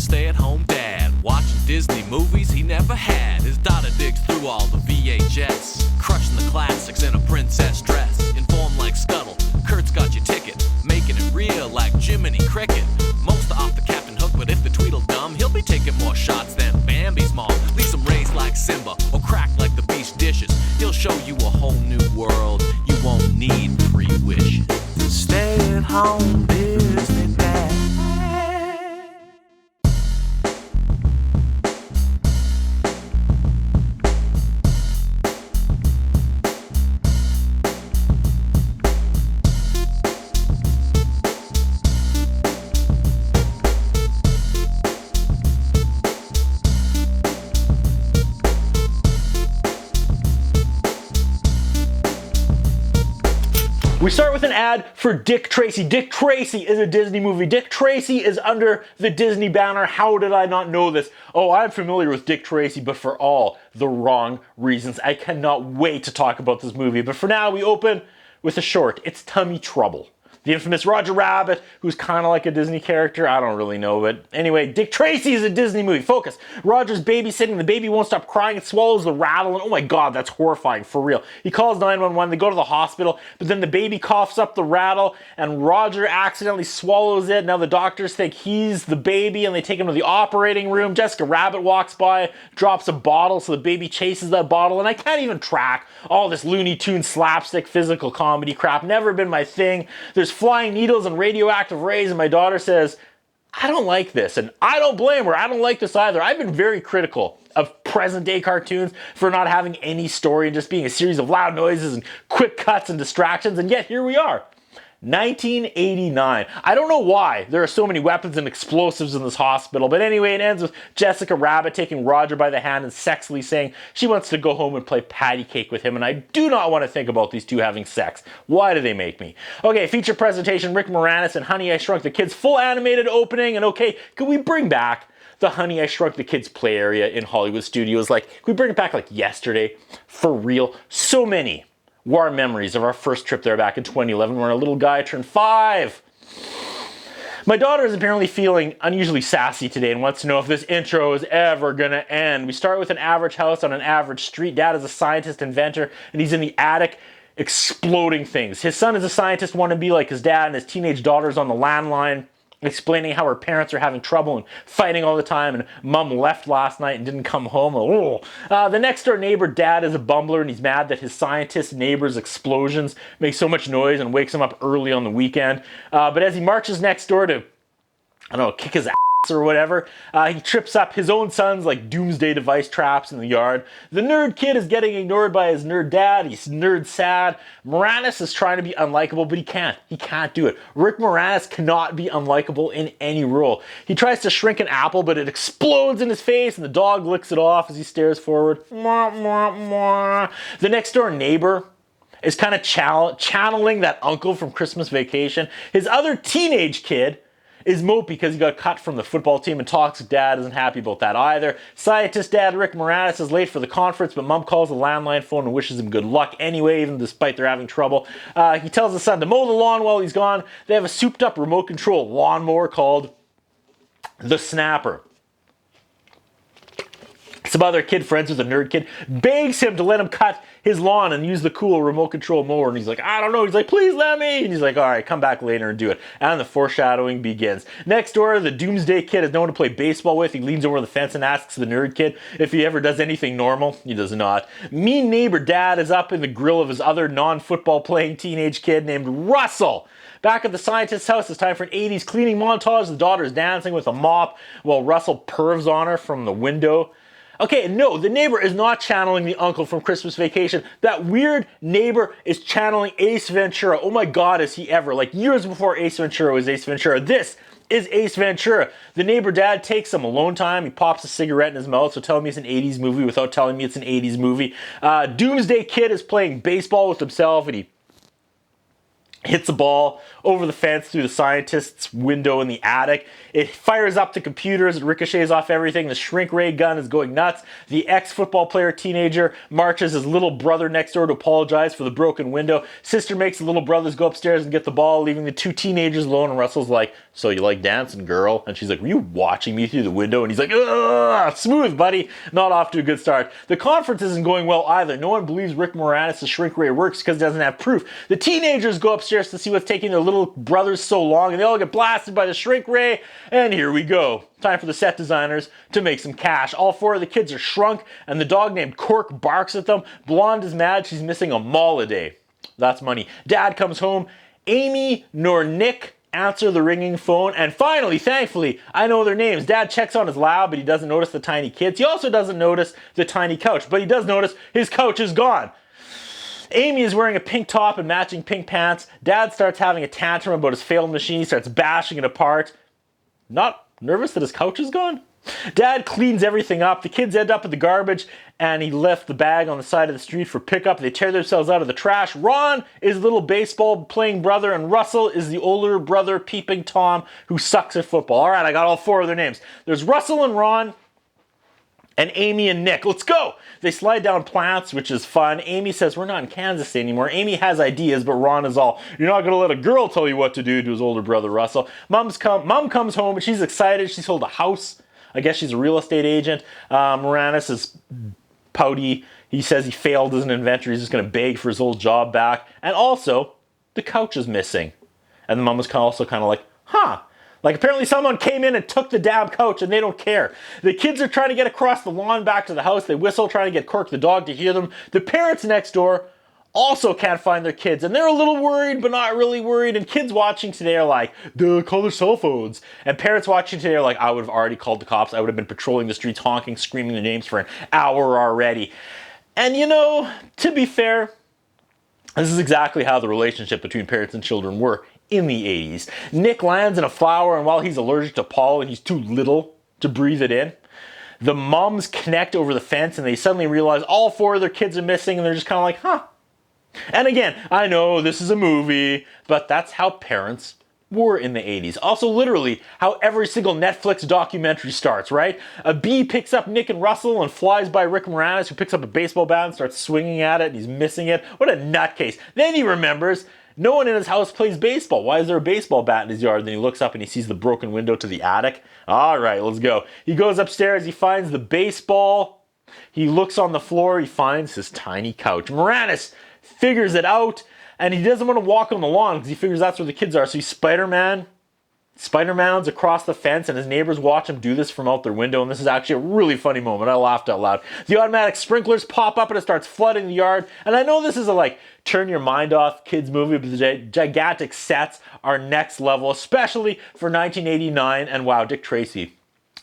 stay-at-home dad, watching Disney movies he never had. His daughter digs through all the VHS, crushing the classics in a princess dress. Informed like Scuttle, Kurt's got your ticket, making it real like Jiminy Cricket. Most are off the Captain Hook, but if the Tweedledum, he'll be taking more shots than Bambi's mom. Leave him raised like Simba, or cracked like the beast dishes. He'll show you a whole new world, you won't need pre-wishes. Stay at home, Disney Dad. We start with an ad for Dick Tracy. Dick Tracy is a Disney movie. Dick Tracy is under the Disney banner. How did I not know this? Oh, I'm familiar with Dick Tracy, but for all the wrong reasons. I cannot wait to talk about this movie. But for now, we open with a short. It's Tummy Trouble. The infamous Roger Rabbit, who's kind of like a Disney character. I don't really know, but anyway, Dick Tracy is a Disney movie. Focus. Roger's babysitting. The baby won't stop crying. It swallows the rattle, and oh my God, that's horrifying, for real. He calls 911. They go to the hospital, but then the baby coughs up the rattle, and Roger accidentally swallows it. Now the doctors think he's the baby, and they take him to the operating room. Jessica Rabbit walks by, drops a bottle, so the baby chases that bottle, and I can't even track all this Looney Tunes slapstick physical comedy crap. Never been my thing. There's flying needles and radioactive rays, and my daughter says, I don't like this, and I don't blame her. I don't like this either. I've been very critical of present day cartoons for not having any story and just being a series of loud noises and quick cuts and distractions, and yet here we are. 1989. I don't know why there are so many weapons and explosives in this hospital, but anyway, it ends with Jessica Rabbit taking Roger by the hand and sexily saying she wants to go home and play patty cake with him, and I do not want to think about these two having sex. Why do they make me? Okay, feature presentation, Rick Moranis and Honey, I Shrunk the Kids, full animated opening, and okay, can we bring back the Honey, I Shrunk the Kids play area in Hollywood studios? Like, can we bring it back like yesterday? For real? So many war memories of our first trip there back in 2011 when our little guy turned 5. My daughter is apparently feeling unusually sassy today and wants to know if this intro is ever gonna end. We start with an average house on an average street. Dad is a scientist inventor and he's in the attic exploding things. His son is a scientist, want to be like his dad, and his teenage daughter's on the landline explaining how her parents are having trouble and fighting all the time, and mom left last night and didn't come home. Oh. The next door neighbor, dad, is a bumbler and he's mad that his scientist neighbor's explosions make so much noise and wakes him up early on the weekend. But as he marches next door to, I don't know, kick his ass or whatever, he trips up his own son's like doomsday device traps in the yard. The nerd kid is getting ignored by his nerd dad. He's nerd sad. Moranis is trying to be unlikable, but he can't. He can't do it. Rick Moranis cannot be unlikable in any role. He tries to shrink an apple, but it explodes in his face, and the dog licks it off as he stares forward. Mwah, mwah, mwah. The next door neighbor is kind of channeling that uncle from Christmas Vacation. His other teenage kid is mopey because he got cut from the football team, and toxic dad isn't happy about that either. Scientist dad Rick Moranis is late for the conference, but mom calls the landline phone and wishes him good luck anyway, even despite they're having trouble. He tells his son to mow the lawn while he's gone. They have a souped up remote control lawnmower called the Snapper. Some other kid friends with a nerd kid begs him to let him cut his lawn and use the cool remote control mower, and he's like, I don't know. He's like, please let me. And he's like, all right, come back later and do it. And the foreshadowing begins. Next door, the doomsday kid is no one to play baseball with. He leans over the fence and asks the nerd kid if he ever does anything normal. He does not. Mean neighbor dad is up in the grill of his other non-football playing teenage kid named Russell. Back at the scientist's house, it's time for an 80s cleaning montage. The daughter is dancing with a mop while Russell pervs on her from the window. Okay, no, the neighbor is not channeling the uncle from Christmas Vacation. That weird neighbor is channeling Ace Ventura. Oh my God, is he ever? Like years before Ace Ventura was Ace Ventura. This is Ace Ventura. The neighbor dad takes some alone time. He pops a cigarette in his mouth, so telling me it's an 80s movie without telling me it's an 80s movie. Doomsday Kid is playing baseball with himself, and he hits a ball over the fence through the scientist's window in the attic. It fires up the computers, it ricochets off everything. The shrink ray gun is going nuts. The ex-football player teenager marches his little brother next door to apologize for the broken window. Sister makes the little brothers go upstairs and get the ball, leaving the two teenagers alone. And Russell's like, so you like dancing, girl? And she's like, were you watching me through the window? And he's like, ugh, smooth, buddy. Not off to a good start. The conference isn't going well either. No one believes Rick Moranis' shrink ray works because he doesn't have proof. The teenagers go upstairs to see what's taking their little brothers so long, and they all get blasted by the shrink ray, and here we go. Time for the set designers to make some cash. All four of the kids are shrunk, and the dog named Cork barks at them. Blonde is mad she's missing a mall a day. That's money. Dad comes home. Amy nor Nick answer the ringing phone, and finally, thankfully, I know their names. Dad checks on his lab, but he doesn't notice the tiny kids. He also doesn't notice the tiny couch, but he does notice his couch is gone. Amy is wearing a pink top and matching pink pants. Dad starts having a tantrum about his failed machine. He starts bashing it apart. Not nervous that his couch is gone? Dad cleans everything up. The kids end up in the garbage, and he left the bag on the side of the street for pickup. They tear themselves out of the trash. Ron is the little baseball-playing brother, and Russell is the older brother, peeping Tom, who sucks at football. All right, I got all four of their names. There's Russell and Ron, and Amy and Nick. Let's go! They slide down plants, which is fun. Amy says, we're not in Kansas City anymore. Amy has ideas, but Ron is all, you're not going to let a girl tell you what to do, to his older brother, Russell. Mom comes home, and she's excited. She's sold a house. I guess she's a real estate agent. Moranis is pouty. He says he failed as an inventor. He's just going to beg for his old job back. And also, the couch is missing. And the mom was also kind of like, huh. Like, apparently someone came in and took the damn couch, and they don't care. The kids are trying to get across the lawn back to the house. They whistle, trying to get Cork the dog to hear them. The parents next door also can't find their kids, and they're a little worried, but not really worried. And kids watching today are like, duh, call their cell phones. And parents watching today are like, I would have already called the cops. I would have been patrolling the streets, honking, screaming their names for an hour already. And you know, to be fair, this is exactly how the relationship between parents and children were in the 80s. Nick lands in a flower, and while he's allergic to pollen, he's too little to breathe it in. The moms connect over the fence, and they suddenly realize all four of their kids are missing, and they're just kind of like, huh. And again, I know this is a movie, but that's how parents were in the 80s. Also, literally, how every single Netflix documentary starts, right? A bee picks up Nick and Russell and flies by Rick Moranis, who picks up a baseball bat and starts swinging at it, and he's missing it. What a nutcase. Then he remembers no one in his house plays baseball. Why is there a baseball bat in his yard? Then he looks up and he sees the broken window to the attic. All right, let's go. He goes upstairs. He finds the baseball. He looks on the floor. He finds his tiny couch. Moranis figures it out, and he doesn't want to walk on the lawn because he figures that's where the kids are. So he's Spider-Man's across the fence, and his neighbors watch him do this from out their window, and this is actually a really funny moment. I laughed out loud. The automatic sprinklers pop up, and it starts flooding the yard. And I know this is a, like, turn your mind off kids movie, but the gigantic sets are next level, especially for 1989. And wow, Dick Tracy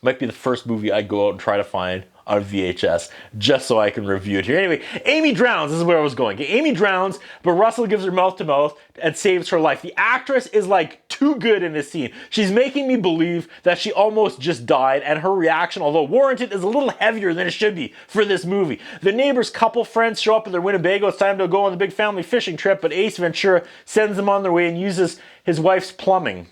might be the first movie I'd go out and try to find on VHS, just so I can review it here. Anyway, Amy drowns. This is where I was going. Amy drowns, but Russell gives her mouth to mouth and saves her life. The actress is like too good in this scene. She's making me believe that she almost just died, and her reaction, although warranted, is a little heavier than it should be for this movie. The neighbor's couple friends show up in their Winnebago. It's time to go on the big family fishing trip, but Ace Ventura sends them on their way and uses his wife's plumbing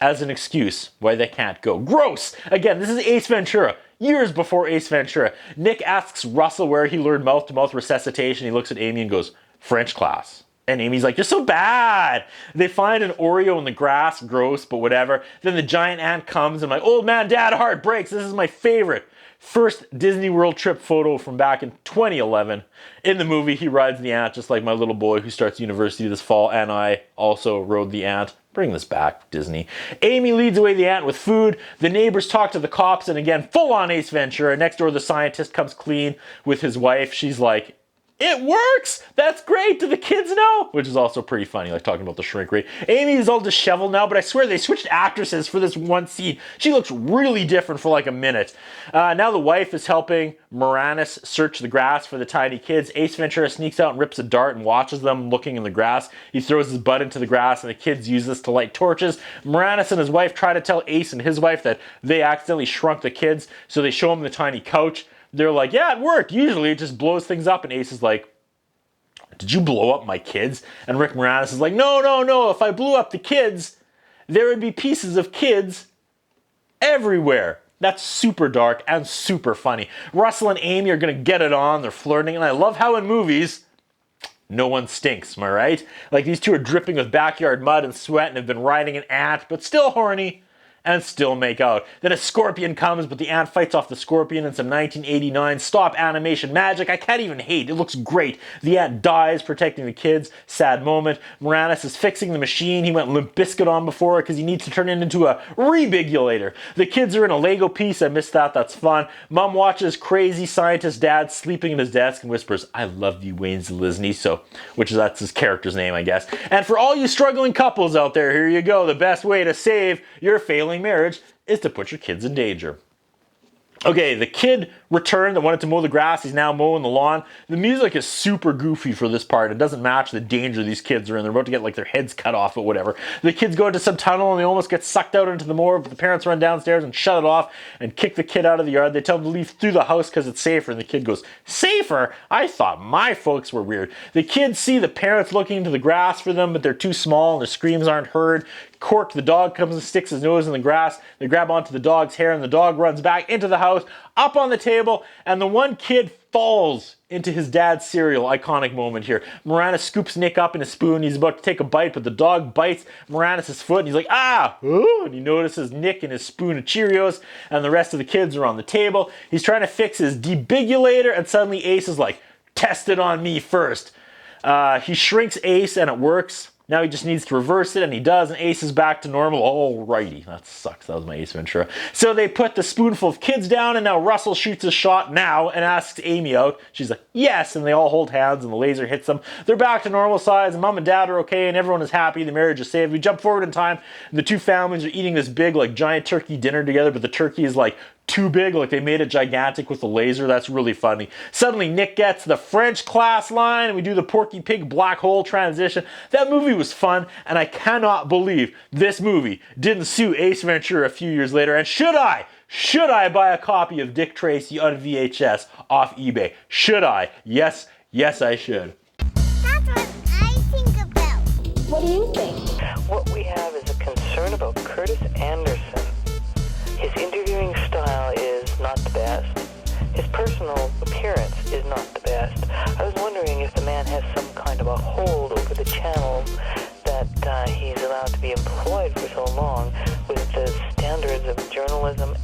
as an excuse why they can't go. Gross! Again, this is Ace Ventura. Years before Ace Ventura. Nick asks Russell where he learned mouth-to-mouth resuscitation. He looks at Amy and goes, French class. And Amy's like, you're so bad. They find an Oreo in the grass. Gross, but whatever. Then the giant ant comes, and my old man dad heart breaks. This is my favorite first Disney World trip photo from back in 2011. In the movie, he rides the ant just like my little boy who starts university this fall, and I also rode the ant. Bring this back, Disney. Amy leads away the ant with food. The neighbors talk to the cops, and again, full-on Ace Ventura. Next door, the scientist comes clean with his wife. She's like, it works! That's great! Do the kids know? Which is also pretty funny, like talking about the shrink ray. Amy is all disheveled now, but I swear they switched actresses for this one scene. She looks really different for like a minute. Now the wife is helping Moranis search the grass for the tiny kids. Ace Ventura sneaks out and rips a dart and watches them looking in the grass. He throws his butt into the grass, and the kids use this to light torches. Moranis and his wife try to tell Ace and his wife that they accidentally shrunk the kids, so they show him the tiny couch. They're like, yeah, it worked. Usually it just blows things up. And Ace is like, did you blow up my kids? And Rick Moranis is like, no, no, no, if I blew up the kids, there would be pieces of kids everywhere. That's super dark and super funny. Russell and Amy are gonna get it on, they're flirting, and I love how in movies, no one stinks, am I right? Like these two are dripping with backyard mud and sweat and have been riding an ant, but still horny and still make out. Then a scorpion comes, but the ant fights off the scorpion in some 1989 stop animation magic I can't even hate. It looks great. The ant dies, protecting the kids. Sad moment. Moranis is fixing the machine he went Limp Bizkit on before because he needs to turn it into a rebigulator. The kids are in a Lego piece. I missed that. That's fun. Mom watches crazy scientist dad sleeping at his desk and whispers, I love you, Wayne Zelizny. So, that's his character's name, I guess. And for all you struggling couples out there, here you go. The best way to save your failing marriage is to put your kids in danger. Okay, the kid returned that wanted to mow the grass. He's now mowing the lawn. The music is super goofy for this part. It doesn't match the danger these kids are in. They're about to get like their heads cut off or whatever. The kids go into some tunnel and they almost get sucked out into the moor, but the parents run downstairs and shut it off and kick the kid out of the yard. They tell him to leave through the house because it's safer. And the kid goes, safer? I thought my folks were weird. The kids see the parents looking into the grass for them, but they're too small and their screams aren't heard. Cork, the dog, comes and sticks his nose in the grass. They grab onto the dog's hair and the dog runs back into the house, up on the table, and the one kid falls into his dad's cereal. Iconic moment here. Moranis scoops Nick up in a spoon. He's about to take a bite, but the dog bites Moranis' foot and he's like, ah! Ooh, and he notices Nick and his spoon of Cheerios and the rest of the kids are on the table. He's trying to fix his debigulator and suddenly Ace is like, test it on me first. He shrinks Ace and it works. Now he just needs to reverse it, and he does, and Ace is back to normal. Alrighty, that sucks. That was my Ace Ventura. So they put the spoonful of kids down, and now Russell shoots his shot now and asks Amy out. She's like, yes, and they all hold hands, and the laser hits them. They're back to normal size, and mom and dad are okay, and everyone is happy. The marriage is saved. We jump forward in time, and the two families are eating this big, like, giant turkey dinner together, but the turkey is, like, too big, like they made it gigantic with the laser. That's really funny. Suddenly Nick gets the French class line and we do the Porky Pig black hole transition. That movie was fun and I cannot believe this movie didn't sue Ace Ventura a few years later. And should I buy a copy of Dick Tracy on VHS off eBay? Should I? Yes, I should. That's what I think about. What do you think? What we have is a concern about Curtis Anderson. His interviewing style is not the best. His personal appearance is not the best. I was wondering if the man has some kind of a hold over the channel that he's allowed to be employed for so long with the standards of journalism